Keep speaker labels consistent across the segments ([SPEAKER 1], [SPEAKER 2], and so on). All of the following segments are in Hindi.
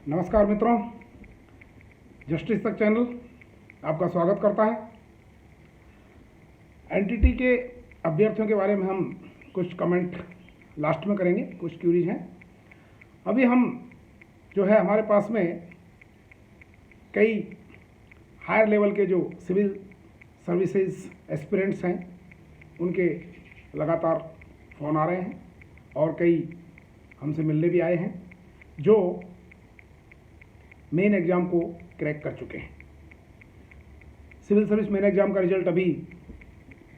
[SPEAKER 1] नमस्कार मित्रों, जस्टिस तक चैनल आपका स्वागत करता है। एनटीटी के अभ्यर्थियों के बारे में हम कुछ कमेंट लास्ट में करेंगे, कुछ क्यूरीज हैं। अभी हम जो है हमारे पास में कई हायर लेवल के जो सिविल सर्विसेज एस्पिरेंट्स हैं, उनके लगातार फ़ोन आ रहे हैं और कई हमसे मिलने भी आए हैं जो मेन एग्ज़ाम को क्रैक कर चुके हैं। सिविल सर्विस मेन एग्ज़ाम का रिजल्ट अभी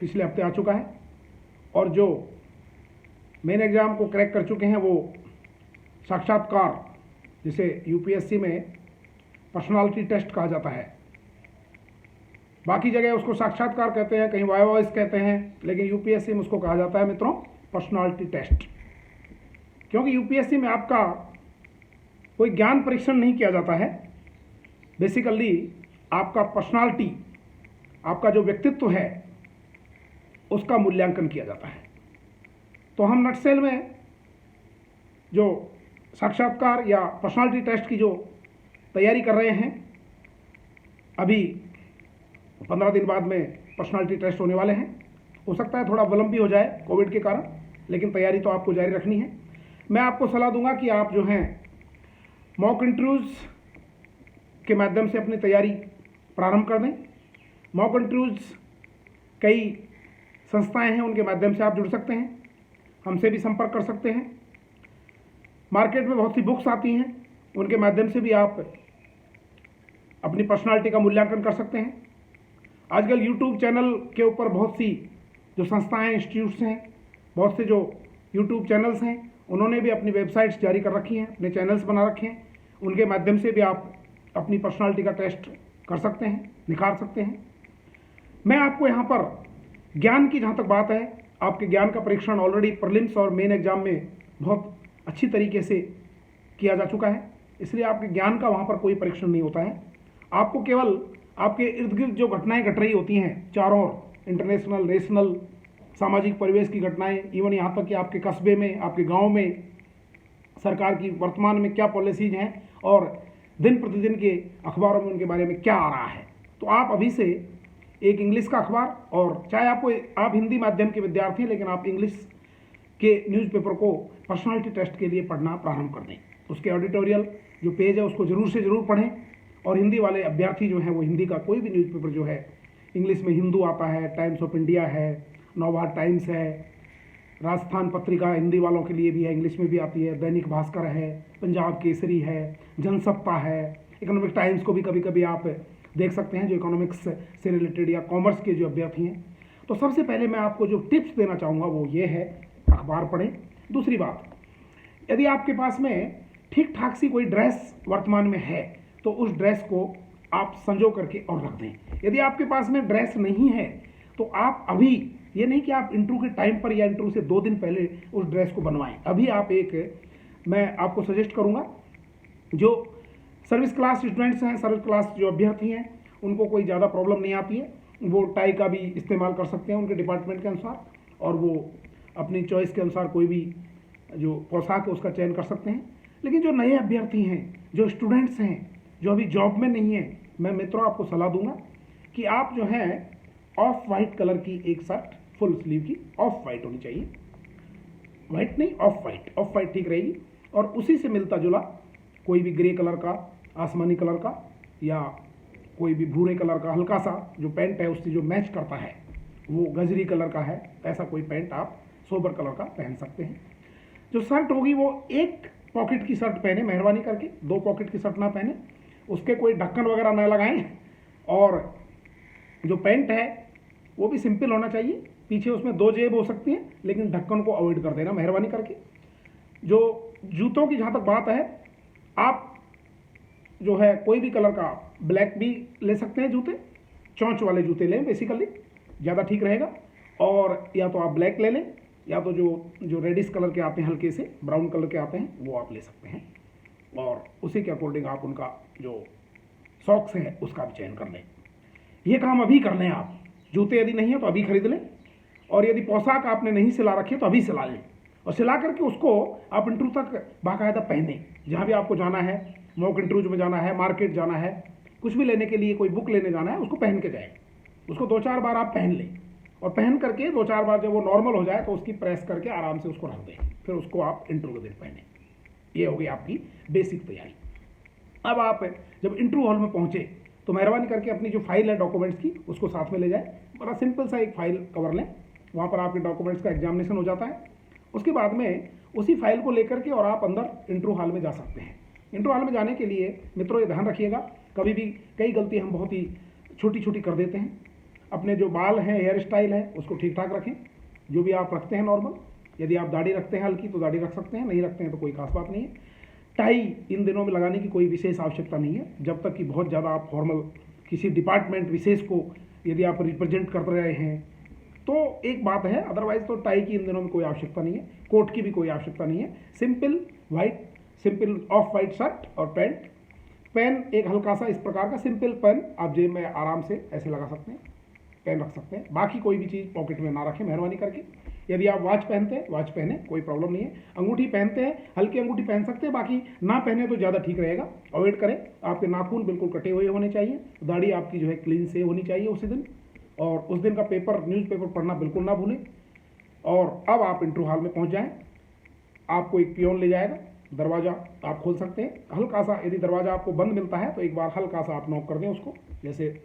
[SPEAKER 1] पिछले हफ्ते आ चुका है और जो मेन एग्ज़ाम को क्रैक कर चुके हैं वो साक्षात्कार, जिसे यूपीएससी में पर्सनालिटी टेस्ट कहा जाता है, बाकी जगह उसको साक्षात्कार कहते हैं, कहीं वाइवा कहते हैं, लेकिन यूपीएससी में उसको कहा जाता है मित्रों पर्सनालिटी टेस्ट। क्योंकि यूपीएससी में आपका कोई ज्ञान परीक्षण नहीं किया जाता है, बेसिकली आपका पर्सनालिटी, आपका जो व्यक्तित्व है उसका मूल्यांकन किया जाता है। तो हम नटसेल में जो साक्षात्कार या पर्सनालिटी टेस्ट की जो तैयारी कर रहे हैं, अभी 15 दिन बाद में पर्सनालिटी टेस्ट होने वाले हैं। हो सकता है थोड़ा विलंब भी हो जाए कोविड के कारण, लेकिन तैयारी तो आपको जारी रखनी है। मैं आपको सलाह दूंगा कि आप जो हैं मॉक इंटरव्यूज़ के माध्यम से अपनी तैयारी प्रारंभ कर दें। मॉक इंटरव्यूज़ कई संस्थाएं हैं, उनके माध्यम से आप जुड़ सकते हैं, हमसे भी संपर्क कर सकते हैं। मार्केट में बहुत सी बुक्स आती हैं, उनके माध्यम से भी आप अपनी पर्सनालिटी का मूल्यांकन कर सकते हैं। आजकल यूट्यूब चैनल के ऊपर बहुत सी जो संस्थाएं, इंस्टीट्यूट्स हैं, बहुत से जो यूट्यूब चैनल्स हैं, उन्होंने भी अपनी वेबसाइट्स जारी कर रखी हैं, अपने चैनल्स बना रखे हैं। उनके माध्यम से भी आप अपनी पर्सनालिटी का टेस्ट कर सकते हैं, निखार सकते हैं। मैं आपको यहाँ पर ज्ञान की जहाँ तक बात है, आपके ज्ञान का परीक्षण ऑलरेडी प्रीलिम्स और मेन एग्जाम में बहुत अच्छी तरीके से किया जा चुका है, इसलिए आपके ज्ञान का वहाँ पर कोई परीक्षण नहीं होता है। आपको केवल आपके इर्द गिर्द जो घटनाएँ घट रही होती हैं, चारों ओर इंटरनेशनल, नेशनल, सामाजिक परिवेश की घटनाएं, इवन यहाँ तक कि आपके कस्बे में, आपके गांव में सरकार की वर्तमान में क्या पॉलिसीज हैं और दिन प्रतिदिन के अखबारों में उनके बारे में क्या आ रहा है, तो आप अभी से एक इंग्लिश का अखबार, और चाहे आप हिंदी माध्यम के विद्यार्थी हैं लेकिन आप इंग्लिश के न्यूज़पेपर को पर्सनालिटी टेस्ट के लिए पढ़ना प्रारंभ कर दें। उसके एडिटोरियल जो पेज है उसको ज़रूर से ज़रूर पढ़ें। और हिंदी वाले अभ्यर्थी जो हैं वो हिंदी का कोई भी न्यूज़पेपर जो है, इंग्लिश में हिंदू आता है, टाइम्स ऑफ इंडिया है, नवभारत टाइम्स है, राजस्थान पत्रिका हिंदी वालों के लिए भी है, इंग्लिश में भी आती है, दैनिक भास्कर है, पंजाब केसरी है, जनसत्ता है, इकोनॉमिक टाइम्स को भी कभी कभी आप देख सकते हैं, जो इकोनॉमिक्स से रिलेटेड या कॉमर्स के जो अभ्यर्थी हैं। तो सबसे पहले मैं आपको जो टिप्स देना चाहूँगा वो ये है, अखबार पढ़ें। दूसरी बात, यदि आपके पास में ठीक ठाक सी कोई ड्रेस वर्तमान में है तो उस ड्रेस को आप संजो करके और रख दें। यदि आपके पास में ड्रेस नहीं है तो आप अभी, ये नहीं कि आप इंटरव्यू के टाइम पर या इंटरव्यू से 2 दिन पहले उस ड्रेस को बनवाएं, अभी आप मैं आपको सजेस्ट करूंगा, जो सर्विस क्लास स्टूडेंट्स हैं, सर्विस क्लास जो अभ्यर्थी हैं, उनको कोई ज़्यादा प्रॉब्लम नहीं आती है, वो टाई का भी इस्तेमाल कर सकते हैं उनके डिपार्टमेंट के अनुसार, और वो अपनी चॉइस के अनुसार कोई भी जो पोशाक है उसका चयन कर सकते हैं। लेकिन जो नए अभ्यर्थी हैं, जो स्टूडेंट्स हैं, जो अभी जॉब में नहीं है, मैं मित्रों आपको सलाह दूंगा कि आप जो है ऑफ वाइट कलर की एक शर्ट, फुल स्लीव की, ऑफ वाइट होनी चाहिए, वाइट नहीं ऑफ वाइट ठीक रहेगी, और उसी से मिलता जुला कोई भी ग्रे कलर का, आसमानी कलर का, या कोई भी भूरे कलर का हल्का सा जो पैंट है उससे जो मैच करता है, वो गजरी कलर का है, ऐसा कोई पैंट आप सोबर कलर का पहन सकते हैं। जो शर्ट होगी वो एक पॉकेट की शर्ट पहने, मेहरबानी करके 2 पॉकेट की शर्ट ना पहने, उसके कोई ढक्कन वगैरह ना लगाएं, और जो पैंट है वो भी सिंपल होना चाहिए, पीछे उसमें 2 जेब हो सकती हैं, लेकिन ढक्कन को अवॉइड कर देना मेहरबानी करके। जो जूतों की जहाँ तक बात है, आप जो है कोई भी कलर का, ब्लैक भी ले सकते हैं जूते, चौंच वाले जूते लें, बेसिकली ज़्यादा ठीक रहेगा, और या तो आप ब्लैक ले लें, या तो जो रेडिश कलर के आते हैं, हल्के से ब्राउन कलर के आते हैं, वो आप ले सकते हैं, और उसी के अकॉर्डिंग आप उनका जो सॉक्स है उसका भी चयन कर लें। ये काम अभी कर लें आप। जूते यदि नहीं है तो अभी खरीद लें, और यदि पोशाक आपने नहीं सिला रखी तो अभी सिला लें। और सिला करके उसको आप इंटरव्यू तक बाकायदा पहने। जहाँ भी आपको जाना है, मॉक इंटरव्यू में जाना है, मार्केट जाना है, कुछ भी लेने के लिए, कोई बुक लेने जाना है, उसको पहन के जाए। उसको 2-4 बार आप पहन लें और पहन करके 2-4 बार जब वो नॉर्मल हो जाए तो उसकी प्रेस करके आराम से उसको रख दें। फिर उसको आप इंटरव्यू के दिन पहने। ये हो गई आपकी बेसिक तैयारी। अब आप जब इंटरव्यू हॉल में पहुंचे तो मेहरबानी करके अपनी जो फाइल है डॉक्यूमेंट्स की उसको साथ में ले जाए। बड़ा सिंपल सा एक फाइल कवर लें, वहाँ पर आपके डॉक्यूमेंट्स का एग्जामिनेशन हो जाता है। उसके बाद में उसी फाइल को लेकर के और आप अंदर इंटरव्यू हॉल में जा सकते हैं। इंटरव्यू हॉल में जाने के लिए मित्रों ये ध्यान रखिएगा, कभी भी कई गलती हम बहुत ही छोटी छोटी कर देते हैं। अपने जो बाल हैं, हेयर स्टाइल है, उसको ठीक ठाक रखें। जो भी आप रखते हैं नॉर्मल, यदि आप दाढ़ी रखते हैं हल्की तो दाढ़ी रख सकते हैं, नहीं रखते हैं तो कोई खास बात नहीं है। टाई इन दिनों में लगाने की कोई विशेष आवश्यकता नहीं है, जब तक कि बहुत ज़्यादा आप फॉर्मल किसी डिपार्टमेंट विशेष को यदि आप रिप्रेजेंट कर रहे हैं तो एक बात है, अदरवाइज तो टाई की इन दिनों में कोई आवश्यकता नहीं है, कोट की भी कोई आवश्यकता नहीं है। सिंपल ऑफ वाइट शर्ट और पैंट, पेन एक हल्का सा इस प्रकार का सिंपल पेन आप जेब में आराम से ऐसे लगा सकते हैं, पेन रख सकते हैं। बाकी कोई भी चीज़ पॉकेट में ना रखें मेहरबानी करके। यदि आप वॉच पहनते हैं वॉच पहने, कोई प्रॉब्लम नहीं है। अंगूठी पहनते हैं, हल्की अंगूठी पहन सकते हैं, बाकी ना पहने तो ज़्यादा ठीक रहेगा, अवॉइड करें। आपके नाखून बिल्कुल कटे हुए होने चाहिए, दाढ़ी आपकी जो है क्लीन से होनी चाहिए उसी दिन, और उस दिन का पेपर, न्यूज़पेपर पढ़ना बिल्कुल ना भूलें। और अब आप इंटरव्यू हॉल में पहुँच जाएँ, आपको एक पियोन ले जाएगा, दरवाज़ा आप खोल सकते हैं। हल्का सा यदि दरवाज़ा आपको बंद मिलता है तो एक बार हल्का सा आप नॉक कर दें उसको, जैसे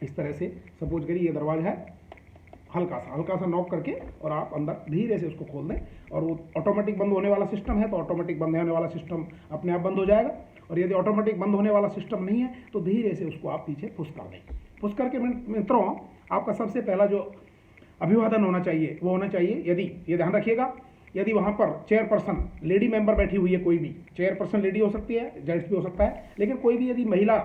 [SPEAKER 1] इस तरह से सपोज करिए ये दरवाज़ा है, हल्का सा नॉक करके और आप अंदर धीरे से उसको खोल दें। और वो ऑटोमेटिक बंद होने वाला सिस्टम है तो ऑटोमेटिक बंद होने वाला सिस्टम अपने आप बंद हो जाएगा, और यदि ऑटोमेटिक बंद होने वाला सिस्टम नहीं है तो धीरे से उसको आप पीछे पुश कर दें। पुश करके मित्रों आपका सबसे पहला जो अभिवादन होना चाहिए वो होना चाहिए, यदि ये ध्यान रखिएगा, यदि वहाँ पर चेयरपर्सन लेडी मेंबर बैठी हुई है, कोई भी चेयरपर्सन लेडी हो सकती है, जेंट्स भी हो सकता है, लेकिन कोई भी यदि महिला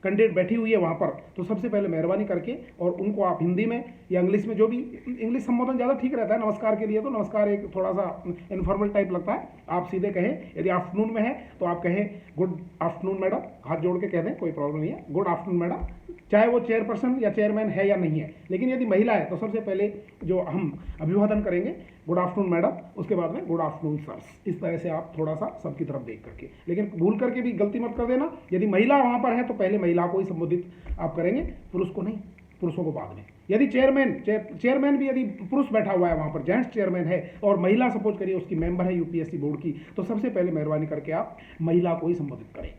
[SPEAKER 1] कैंडिडेट बैठी हुई है वहाँ पर, तो सबसे पहले मेहरबानी करके और उनको आप हिंदी में या इंग्लिश में, जो भी इंग्लिश संबोधन ज़्यादा ठीक रहता है नमस्कार के लिए, तो नमस्कार एक थोड़ा सा इनफॉर्मल टाइप लगता है, आप सीधे कहें। यदि आफ्टरनून में है तो आप कहें गुड आफ्टरनून मैडम, हाथ जोड़ के कह दें, कोई प्रॉब्लम नहीं है, गुड आफ्टरनून मैडम, चाहे वो चेयरपर्सन या चेयरमैन है या नहीं है। लेकिन यदि महिला है तो सबसे पहले जो हम अभिवादन करेंगे गुड आफ्टरनून मैडम, उसके बाद में गुड आफ्टरनून सर्स, इस तरह से आप थोड़ा सा सबकी तरफ देख करके। लेकिन भूल करके भी गलती मत कर देना, यदि महिला वहाँ पर है तो पहले महिला को ही संबोधित आप करेंगे, पुरुष को नहीं, पुरुषों को बाद में। यदि चेयरमैन भी यदि पुरुष बैठा हुआ है वहाँ पर, जेंट्स चेयरमैन है, और महिला सपोज करिए उसकी मेंबर है यूपीएससी बोर्ड की, तो सबसे पहले मेहरबानी करके आप महिला को ही संबोधित करें।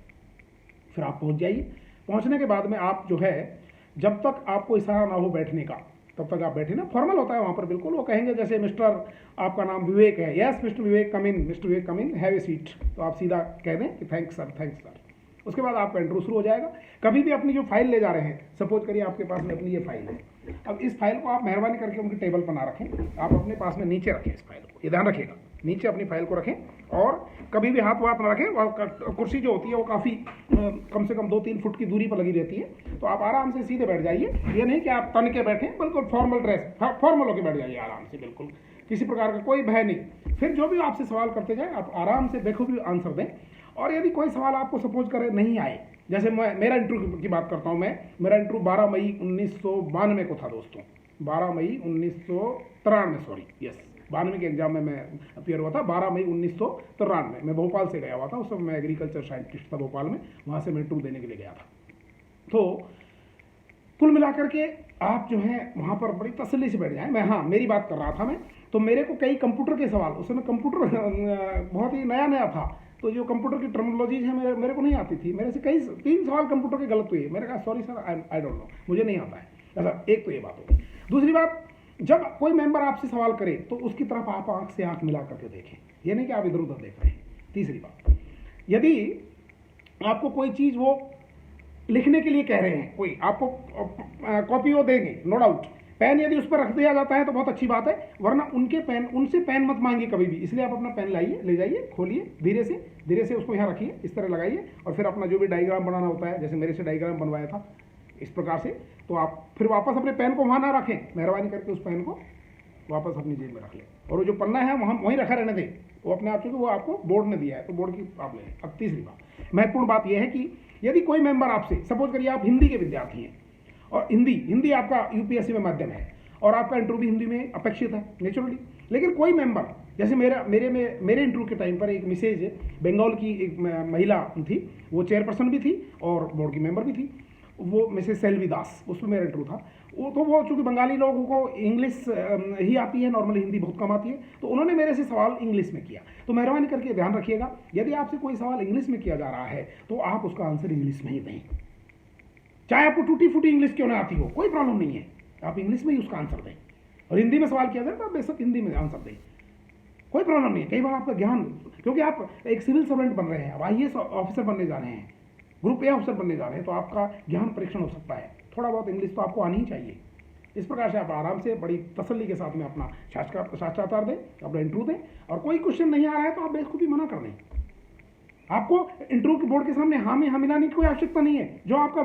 [SPEAKER 1] फिर आप पहुँच जाइए। पहुँचने के बाद में आप जो है, जब तक आपको इशारा ना हो बैठने का तब तक आप बैठे ना, फॉर्मल होता है वहाँ पर बिल्कुल। वो कहेंगे जैसे मिस्टर, आपका नाम विवेक है, yes mister Vivek come in, mister Vivek come in, have a seat, तो आप सीधा कह दें कि थैंक्स सर, थैंक्स सर। उसके बाद आपका इंटरव्यू शुरू हो जाएगा। कभी भी अपनी जो फाइल ले जा रहे हैं, सपोज करिए आपके पास में अपनी ये फाइल है, अब इस फाइल को आप मेहरबानी करके उनकी टेबल पर ना रखें, आप अपने पास में नीचे रखें इस फाइल को, ये ध्यान रखिएगा, नीचे अपनी फाइल को रखें, और कभी भी हाथ वाथ ना रखें। कुर्सी जो होती है वो काफ़ी कम से कम 2-3 फुट की दूरी पर लगी रहती है, तो आप आराम से सीधे बैठ जाइए। ये नहीं कि आप तन के बैठें, बिल्कुल फॉर्मल ड्रेस, फॉर्मल होकर बैठ जाइए आराम से, बिल्कुल किसी प्रकार का कोई भय नहीं। फिर जो भी आपसे सवाल करते जाए आप आराम से बेखूबी आंसर दें। और यदि कोई सवाल आपको सपोज करे नहीं आए, जैसे मेरा इंटरव्यू की बात करता हूँ, मेरा इंटरव्यू 12 मई 1992 को था दोस्तों, 12 मई 1993, सॉरी यस, 92 के एग्जाम में मैं अपियर हुआ था, 12 मई 1993 मैं भोपाल से गया हुआ था। उस समय मैं एग्रीकल्चर साइंटिस्ट था भोपाल में, वहाँ से मैं इंटरव्यू देने के लिए गया था। तो कुल मिलाकर के आप जो है वहाँ पर बड़ी तसल्ली से बैठ जाएं। मेरी बात कर रहा था मैं, तो मेरे को कई कंप्यूटर के सवाल, उस समय कंप्यूटर बहुत ही नया नया था, तो जो कंप्यूटर की टर्मिनोलॉजीज है मेरे को नहीं आती थी। मेरे से 3 सवाल कंप्यूटर के गलत हुए। मैंने कहा sorry sir, I don't no, मुझे नहीं आता है। ऐसा एक तो ये बात होगी। दूसरी बात, जब कोई मेंबर आपसे सवाल करे तो उसकी तरफ आप आंख से आंख मिला करके देखें, ये नहीं कि आप इधर उधर देख रहे हैं। तीसरी बात, यदि आपको कोई चीज़ वो लिखने के लिए कह रहे हैं, कोई आपको कॉपी वो देंगे, नो डाउट, पेन यदि उस पर रख दिया जाता है तो बहुत अच्छी बात है, वरना उनसे पेन मत मांगिए कभी भी। इसलिए आप अपना पेन लाइए, ले जाइए, खोलिए, धीरे से उसको यहाँ रखिए, इस तरह लगाइए, और फिर अपना जो भी डायग्राम बनाना होता है, जैसे मेरे से डायग्राम बनवाया था इस प्रकार से, तो आप फिर वापस अपने पेन को वहाँ ना रखें, मेहरबानी करके उस पेन को वापस अपनी जेब में रख लें, और वो जो पन्ना है वहाँ वहीं रखा रहने दें, वो अपने आप, चूँकि वो आपको बोर्ड ने दिया है तो बोर्ड की आप लें। अब तीसरी बात, महत्वपूर्ण बात यह है कि यदि कोई मेंबर आपसे, सपोज करिए आप हिंदी के विद्यार्थी हैं और हिंदी आपका यूपीएससी में माध्यम है और आपका इंटरव्यू हिंदी में अपेक्षित है नेचुरली, लेकिन कोई मेंबर जैसे मेरे इंटरव्यू के टाइम पर एक मिसेज बंगाल की एक महिला थी, वो चेयरपर्सन भी थी और बोर्ड की मेंबर भी थी, वो मिसेज सेल्वी दास, उसमें मेरा इंटरव्यू था। वो चूँकि बंगाली लोगों को इंग्लिश ही आती है, नॉर्मली हिंदी बहुत कम आती है, तो उन्होंने मेरे से सवाल इंग्लिश में किया। तो मेहरबानी करके ध्यान रखिएगा, यदि आपसे कोई सवाल इंग्लिश में किया जा रहा है तो आप उसका आंसर इंग्लिश में ही दें, चाहे आपको टूटी फूटी इंग्लिश क्यों ना आती हो, कोई प्रॉब्लम नहीं है, आप इंग्लिश में ही उसका आंसर दें। और हिंदी में सवाल किया जाए तो आप बेशक हिंदी में आंसर दें, कोई प्रॉब्लम नहीं है। कई बार आपका ज्ञान, क्योंकि आप एक सिविल सर्वेंट बन रहे हैं, अब IAS ऑफिसर बनने जा रहे हैं, ग्रुप ए ऑफिसर बनने जा रहे हैं, तो आपका ज्ञान परीक्षण हो सकता है, थोड़ा बहुत इंग्लिश तो आपको आनी ही चाहिए। इस प्रकार से आप आराम से बड़ी तसल्ली के साथ में अपना साक्षात्कार दें, अपना इंटरव्यू दें, और कोई क्वेश्चन नहीं आ रहा है तो आप बेवकूफ़ी मना कर दें। आपको इंटरव्यू के बोर्ड के सामने हाँ में हाँ मिलाने की कोई आवश्यकता नहीं है। जो आपका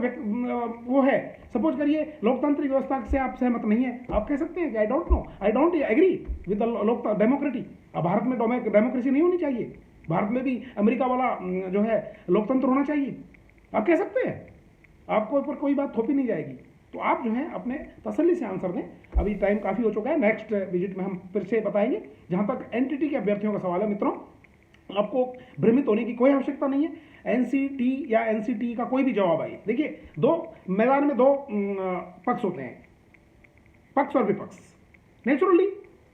[SPEAKER 1] वो है, सपोज करिए लोकतांत्रिक व्यवस्था से आप सहमत नहीं है, आप कह सकते हैं कि I don't know, I don't agree with the democracy. अब भारत में डेमोक्रेसी नहीं होनी चाहिए, भारत में भी अमेरिका वाला जो है लोकतंत्र होना चाहिए, आप कह सकते हैं, आपको ऊपर कोई बात थोपी नहीं जाएगी। तो आप जो है अपने तसल्ली से आंसर दें। अभी टाइम काफ़ी हो चुका है, नेक्स्ट विजिट में हम फिर से बताएंगे। जहाँ तक एनटीटी के अभ्यर्थियों का सवाल है मित्रों, आपको भ्रमित होने की कोई आवश्यकता नहीं है। एनसीटी या एनसीटी का कोई भी जवाब आए, देखिए मैदान में दो पक्ष होते हैं, पक्ष और विपक्ष। नेचुरली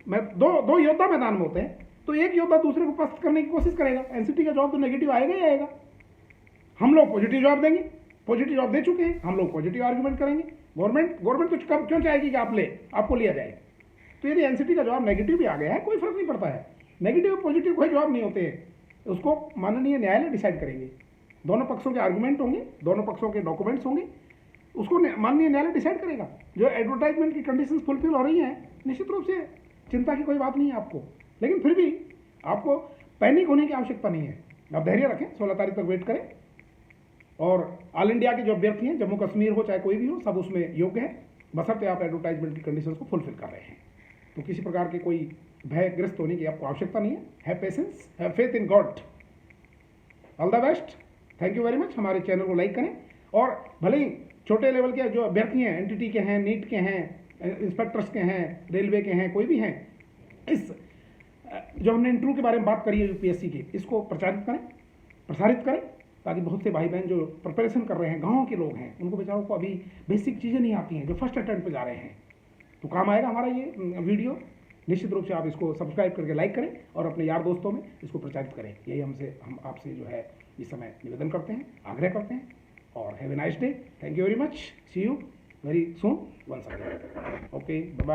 [SPEAKER 1] दो योद्धा मैदान में होते हैं, तो एक योद्धा दूसरे को पस्त करने की कोशिश करेगा। एनसीटी का जवाब तो नेगेटिव आएगा ही आएगा। हम लोग पॉजिटिव जवाब देंगे, पॉजिटिव जवाब दे चुके हैं, हम लोग पॉजिटिव आर्ग्यूमेंट करेंगे। गवर्नमेंट तो क्यों चाहेगी कि आपको लिया जाए। तो यदि एनसीटी का जवाब नेगेटिव भी आ गया है, कोई फर्क नहीं पड़ता है, नेगेटिव पॉजिटिव कोई जवाब नहीं होते हैं, उसको माननीय न्यायालय डिसाइड करेंगे। दोनों पक्षों के आर्गूमेंट होंगे, दोनों पक्षों के डॉक्यूमेंट्स होंगे, उसको माननीय न्यायालय डिसाइड करेगा। जो एडवर्टाइजमेंट की कंडीशंस फुलफिल हो रही हैं, निश्चित रूप से चिंता की कोई बात नहीं है आपको, लेकिन फिर भी आपको पैनिक होने की आवश्यकता नहीं है। आप धैर्य रखें, 16 तारीख तक वेट करें। और ऑल इंडिया के जो अभ्यर्थी हैं, जम्मू कश्मीर हो चाहे कोई भी हो, सब उसमें योग्य है, बशर्ते आप एडवर्टाइजमेंट की कंडीशंस को फुलफिल कर रहे हैं। तो किसी प्रकार के कोई भयग्रस्त होने की आपको आवश्यकता नहीं है। Have patience, have faith in God. All the best, thank you very much. हमारे चैनल को लाइक करें, और भले ही छोटे लेवल के जो अभ्यर्थी हैं, एनटीटी के हैं, नीट के हैं, इंस्पेक्टर्स के हैं, रेलवे के हैं, कोई भी हैं, इस जो हमने इंटरव्यू के बारे में बात करी है यूपीएससी की, इसको प्रसारित करें, ताकि बहुत से भाई बहन जो प्रिपरेशन कर रहे हैं, गाँव के लोग हैं, उनको बेचारों को अभी बेसिक चीज़ें नहीं आती हैं, जो फर्स्ट अटेम्प्ट पे जा रहे हैं, तो काम आएगा हमारा ये वीडियो। निश्चित रूप से आप इसको सब्सक्राइब करके लाइक करें और अपने यार दोस्तों में इसको प्रचारित करें। यही हम आपसे जो है इस समय निवेदन करते हैं, आग्रह करते हैं। और have a nice day, thank you very much, see you very soon once again, okay, bye bye.